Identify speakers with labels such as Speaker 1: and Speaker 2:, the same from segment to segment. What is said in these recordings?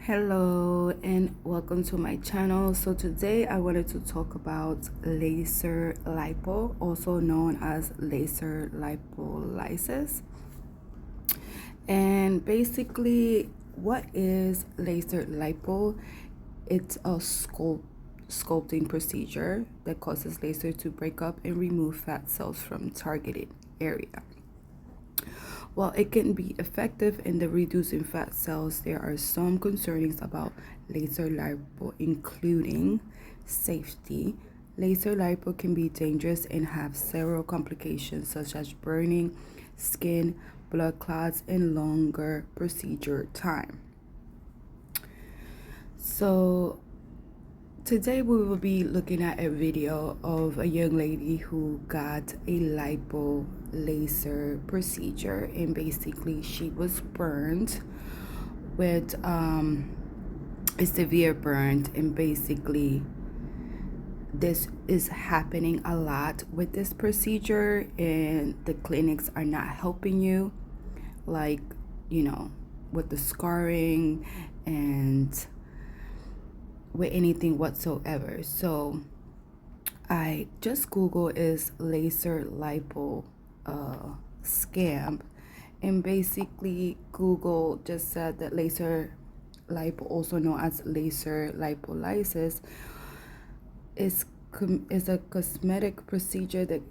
Speaker 1: Hello and welcome to my channel. So today I wanted to talk about laser lipo, also known as laser lipolysis. And basically, what is laser lipo? It's a sculpting procedure that causes laser to break up and remove fat cells from targeted area. While it can be effective in the reducing fat cells, there are some concerns about laser lipo, including safety. Laser lipo can be dangerous and have several complications such as burning, skin, blood clots, and longer procedure time. So today we will be looking at a video of a young lady who got a lipo laser procedure, and basically she was burned with a severe burn, and basically this is happening a lot with this procedure, and the clinics are not helping you, like, with the scarring and with anything whatsoever. So I just Google is laser lipo scam, and basically Google just said that laser lipo, also known as laser lipolysis, is a cosmetic procedure that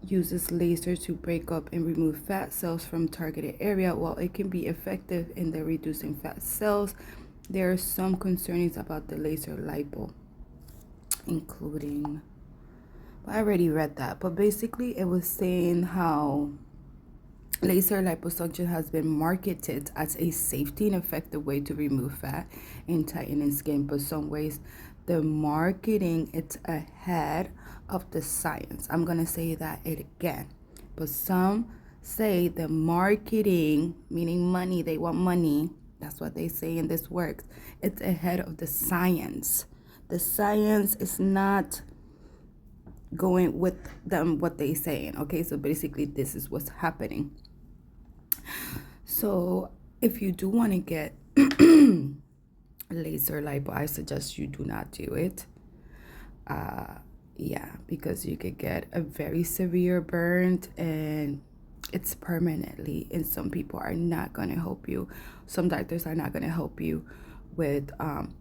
Speaker 1: uses laser to break up and remove fat cells from targeted area. While it can be effective in the reducing fat cells, there are some concerns about the laser lipo, including, I already read that, but basically it was saying how laser liposuction has been marketed as a safety and effective way to remove fat and tighten skin, but some ways the marketing it's ahead of the science. I'm gonna say that it again, but some say the marketing, meaning money, they want money. That's what they say in this works. It's ahead of the science. The science is not going with them, what they saying. Okay, so basically this is what's happening. So if you do want to get laser lipo, I suggest you do not do it. Yeah, because you could get a very severe burn, and it's permanently, and some people are not going to help you. Some doctors are not going to help you with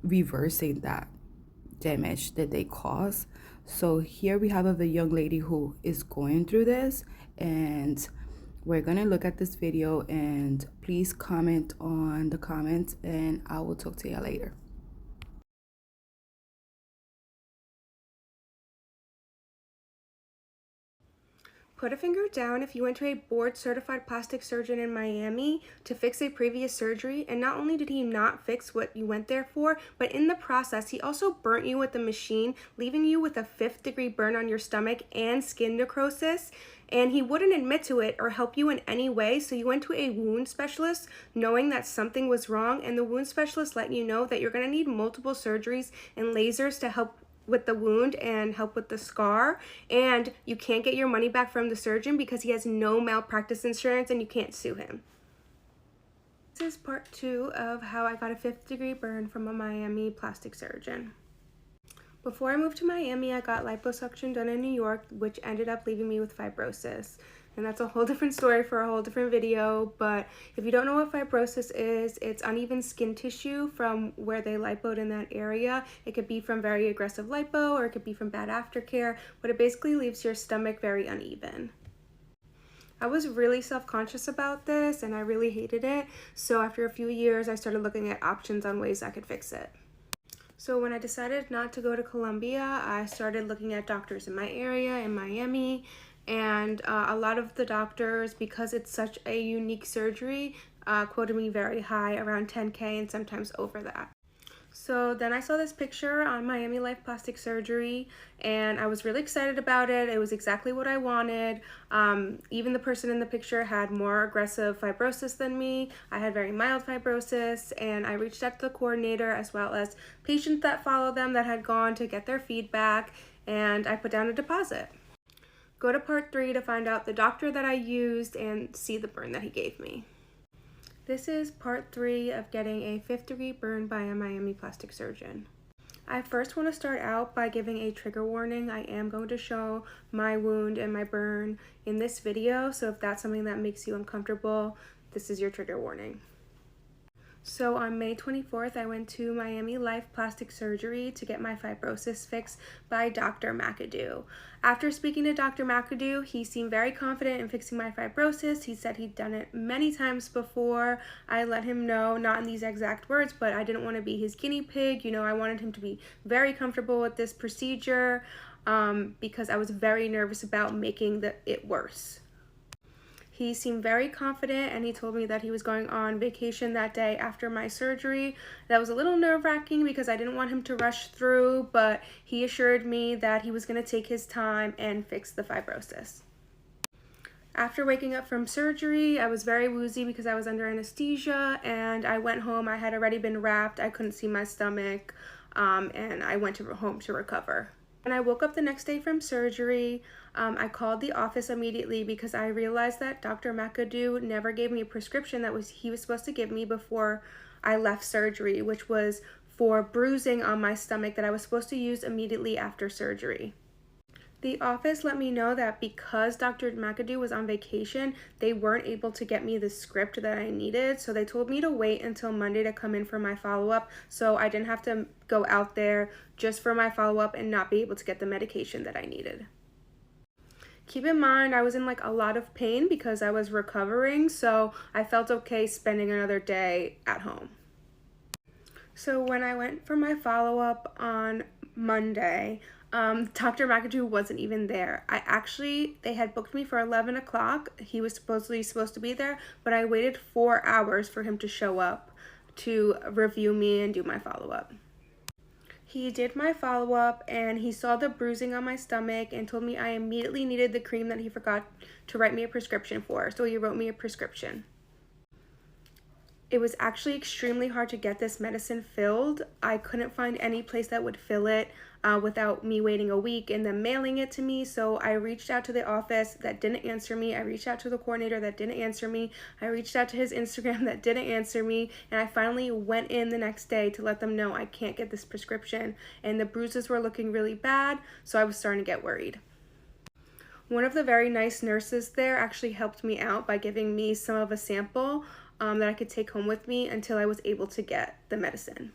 Speaker 1: reversing that damage that they cause. So here we have a young lady who is going through this, and we're going to look at this video, and please comment on the comments, and I will talk to you later.
Speaker 2: Put a finger down if you went to a board-certified plastic surgeon in Miami to fix a previous surgery, and not only did he not fix what you went there for, but in the process, he also burnt you with the machine, leaving you with a 5th-degree burn on your stomach and skin necrosis, and he wouldn't admit to it or help you in any way, so you went to a wound specialist knowing that something was wrong, and the wound specialist let you know that you're going to need multiple surgeries and lasers to help with the wound and help with the scar, and you can't get your money back from the surgeon because he has no malpractice insurance and you can't sue him. This is part 2 of how I got a 5th-degree burn from a Miami plastic surgeon. Before I moved to Miami, I got liposuction done in New York, which ended up leaving me with fibrosis. And that's a whole different story for a whole different video, but if you don't know what fibrosis is, it's uneven skin tissue from where they lipoed in that area. It could be from very aggressive lipo, or it could be from bad aftercare, but it basically leaves your stomach very uneven. I was really self-conscious about this, and I really hated it, so after a few years, I started looking at options on ways I could fix it. So when I decided not to go to Colombia, I started looking at doctors in my area, in Miami, and a lot of the doctors, because it's such a unique surgery, quoted me very high, around 10K and sometimes over that. So then I saw this picture on Miami Life Plastic Surgery, and I was really excited about it. It was exactly what I wanted. Even the person in the picture had more aggressive fibrosis than me. I had very mild fibrosis, and I reached out to the coordinator as well as patients that follow them that had gone to get their feedback, and I put down a deposit. Go to part 3 to find out the doctor that I used and see the burn that he gave me. This is part 3 of getting a 5th-degree burn by a Miami plastic surgeon. I first want to start out by giving a trigger warning. I am going to show my wound and my burn in this video, so if that's something that makes you uncomfortable, this is your trigger warning. So on May 24th, I went to Miami Life Plastic Surgery to get my fibrosis fixed by Dr. McAdoo. After speaking to Dr. McAdoo, he seemed very confident in fixing my fibrosis. He said he'd done it many times before. I let him know, not in these exact words, but I didn't want to be his guinea pig. You know, I wanted him to be very comfortable with this procedure because I was very nervous about making it worse. He seemed very confident, and he told me that he was going on vacation that day after my surgery. That was a little nerve-wracking because I didn't want him to rush through, but he assured me that he was going to take his time and fix the fibrosis. After waking up from surgery, I was very woozy because I was under anesthesia, and I went home. I had already been wrapped. I couldn't see my stomach, and I went home to recover. When I woke up the next day from surgery, I called the office immediately because I realized that Dr. McAdoo never gave me a prescription that he was supposed to give me before I left surgery, which was for bruising on my stomach that I was supposed to use immediately after surgery. The office let me know that because Dr. McAdoo was on vacation, they weren't able to get me the script that I needed, so they told me to wait until Monday to come in for my follow-up, so I didn't have to go out there just for my follow-up and not be able to get the medication that I needed. Keep in mind, I was in a lot of pain because I was recovering, so I felt okay spending another day at home. So when I went for my follow-up on Monday, Dr. McAdoo wasn't even there. They had booked me for 11 o'clock. He was supposedly supposed to be there, but I waited 4 hours for him to show up to review me and do my follow-up. He did my follow-up, and he saw the bruising on my stomach and told me I immediately needed the cream that he forgot to write me a prescription for, so he wrote me a prescription. It was actually extremely hard to get this medicine filled. I couldn't find any place that would fill it without me waiting a week and then mailing it to me. So I reached out to the office that didn't answer me. I reached out to the coordinator that didn't answer me. I reached out to his Instagram that didn't answer me. And I finally went in the next day to let them know I can't get this prescription. And the bruises were looking really bad, so I was starting to get worried. One of the very nice nurses there actually helped me out by giving me some of a sample that I could take home with me until I was able to get the medicine.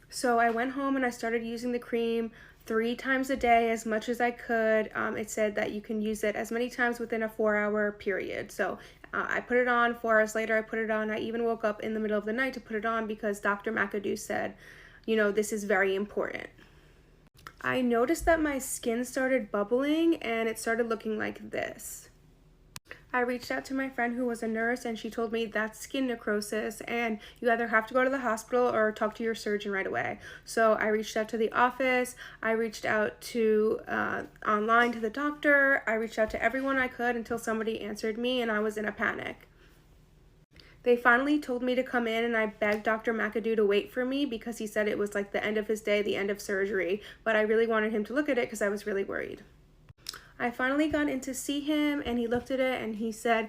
Speaker 2: So I went home and I started using the cream 3 times a day, as much as I could. It said that you can use it as many times within a 4-hour period. So I put it on. 4 hours later, I put it on. I even woke up in the middle of the night to put it on because Dr. McAdoo said, you know, this is very important. I noticed that my skin started bubbling and it started looking like this. I reached out to my friend who was a nurse, and she told me that's skin necrosis and you either have to go to the hospital or talk to your surgeon right away. So I reached out to the office, I reached out to online to the doctor, I reached out to everyone I could until somebody answered me, and I was in a panic. They finally told me to come in, and I begged Dr. McAdoo to wait for me because he said it was like the end of his day, the end of surgery, but I really wanted him to look at it because I was really worried. I finally got in to see him, and he looked at it and he said,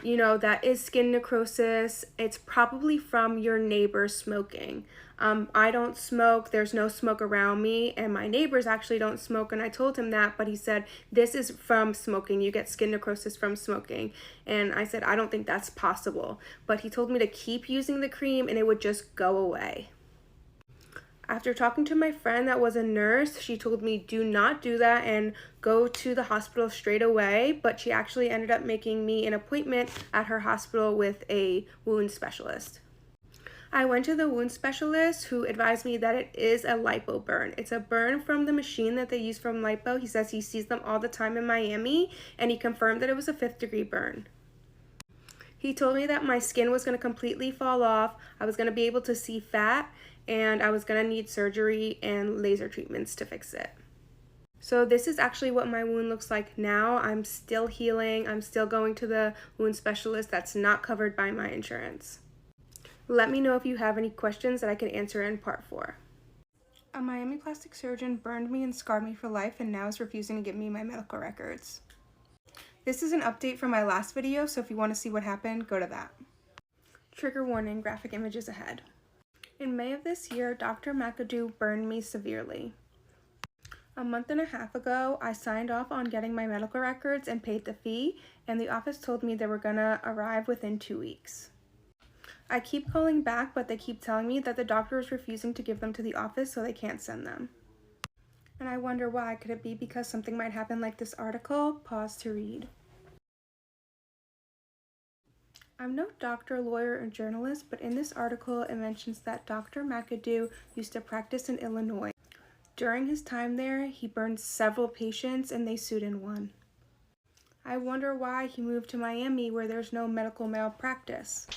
Speaker 2: you know, that is skin necrosis. It's probably from your neighbor smoking. I don't smoke. There's no smoke around me, and my neighbors actually don't smoke, and I told him that, but he said, this is from smoking. You get skin necrosis from smoking. And I said, I don't think that's possible. But he told me to keep using the cream and it would just go away. After talking to my friend that was a nurse, she told me do not do that and go to the hospital straight away, but she actually ended up making me an appointment at her hospital with a wound specialist. I went to the wound specialist, who advised me that it is a lipo burn. It's a burn from the machine that they use from Lipo. He says he sees them all the time in Miami, and he confirmed that it was a 5th-degree burn. He told me that my skin was going to completely fall off, I was going to be able to see fat, and I was going to need surgery and laser treatments to fix it. So this is actually what my wound looks like now. I'm still healing. I'm still going to the wound specialist. That's not covered by my insurance. Let me know if you have any questions that I can answer in part 4. A Miami plastic surgeon burned me and scarred me for life, and now is refusing to give me my medical records. This is an update from my last video, so if you want to see what happened, go to that. Trigger warning, graphic images ahead. In May of this year, Dr. McAdoo burned me severely. A month and a half ago, I signed off on getting my medical records and paid the fee, and the office told me they were gonna arrive within 2 weeks. I keep calling back, but they keep telling me that the doctor is refusing to give them to the office, so they can't send them. And I wonder why. Could it be because something might happen like this article? Pause to read. I'm no doctor, lawyer, or journalist, but in this article, it mentions that Dr. McAdoo used to practice in Illinois. During his time there, he burned several patients and they sued and won. I wonder why he moved to Miami where there's no medical malpractice.